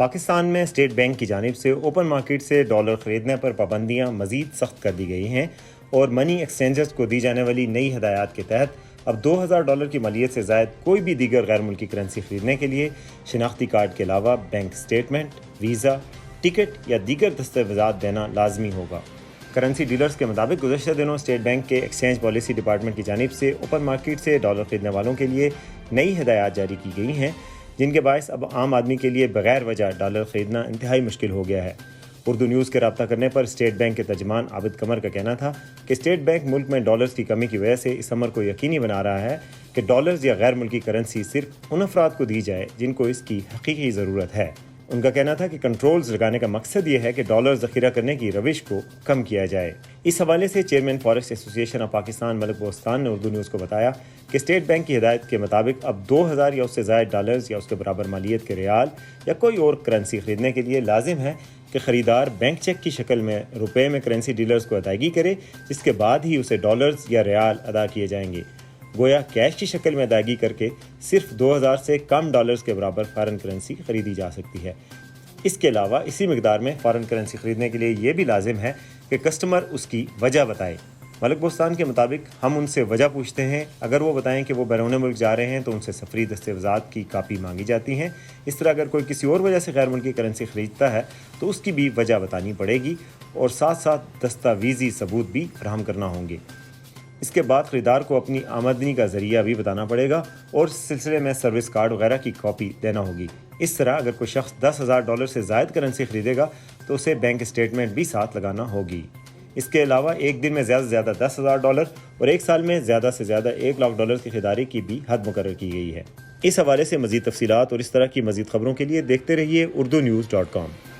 پاکستان میں state bank کی جانب سے اوپن مارکیٹ سے ڈالر خریدنے پر پابندیاں مزید سخت کر دی گئی ہیں اور منی ایکسچینجرز کو دی جانے والی نئی ہدایات کے تحت اب $2000 کی مالیت سے زائد کوئی بھی دیگر غیر ملکی کرنسی خریدنے کے لیے شناختی کارڈ کے علاوہ بینک اسٹیٹمنٹ، ویزا، ٹکٹ یا دیگر دستاویزات دینا لازمی ہوگا۔ کرنسی ڈیلرز کے مطابق گزشتہ دنوں اسٹیٹ بینک کے ایکسچینج پالیسی ڈپارٹمنٹ کی جانب سے اوپن مارکیٹ سے ڈالر خریدنے والوں کے لیے نئی ہدایات جاری کی گئی ہیں، جن کے باعث اب عام آدمی کے لیے بغیر وجہ ڈالر خریدنا انتہائی مشکل ہو گیا ہے۔ اردو نیوز کے رابطہ کرنے پر اسٹیٹ بینک کے ترجمان عابد قمر کا کہنا تھا کہ اسٹیٹ بینک ملک میں ڈالرز کی کمی کی وجہ سے اس امر کو یقینی بنا رہا ہے کہ ڈالرز یا غیر ملکی کرنسی صرف ان افراد کو دی جائے جن کو اس کی حقیقی ضرورت ہے۔ ان کا کہنا تھا کہ کنٹرولز لگانے کا مقصد یہ ہے کہ ڈالر ذخیرہ کرنے کی روش کو کم کیا جائے۔ اس حوالے سے چیئرمین فاریکس ایسوسی ایشن آف پاکستان ملک بوستان نے اردو نیوز کو بتایا کہ اسٹیٹ بینک کی ہدایت کے مطابق اب 2000 یا اس سے زائد ڈالرز یا اس کے برابر مالیت کے ریال یا کوئی اور کرنسی خریدنے کے لیے لازم ہے کہ خریدار بینک چیک کی شکل میں روپے میں کرنسی ڈیلرز کو ادائیگی کرے، جس کے بعد ہی اسے ڈالرز یا ریال ادا کیے جائیں گے۔ گویا کیش کی شکل میں ادائیگی کر کے صرف 2000 سے کم ڈالرز کے برابر فارن کرنسی خریدی جا سکتی ہے۔ اس کے علاوہ اسی مقدار میں فارن کرنسی خریدنے کے لیے یہ بھی لازم ہے کہ کسٹمر اس کی وجہ بتائے۔ ملک بوستان کے مطابق ہم ان سے وجہ پوچھتے ہیں، اگر وہ بتائیں کہ وہ بیرون ملک جا رہے ہیں تو ان سے سفری دستاویزات کی کاپی مانگی جاتی ہیں۔ اس طرح اگر کوئی کسی اور وجہ سے غیر ملکی کرنسی خریدتا ہے تو اس کی بھی وجہ بتانی پڑے گی اور ساتھ ساتھ دستاویزی ثبوت بھی فراہم کرنا ہوں گے۔ اس کے بعد خریدار کو اپنی آمدنی کا ذریعہ بھی بتانا پڑے گا اور اس سلسلے میں سروس کارڈ وغیرہ کی کاپی دینا ہوگی۔ اس طرح اگر کوئی شخص $10,000 سے زائد کرنسی خریدے گا تو اسے بینک اسٹیٹمنٹ بھی ساتھ لگانا ہوگی۔ اس کے علاوہ ایک دن میں زیادہ سے زیادہ $10,000 اور ایک سال میں زیادہ سے زیادہ $1,00,000 کی خریداری کی بھی حد مقرر کی گئی ہے۔ اس حوالے سے مزید تفصیلات اور اس طرح کی مزید خبروں کے لیے دیکھتے رہیے urdunews.com۔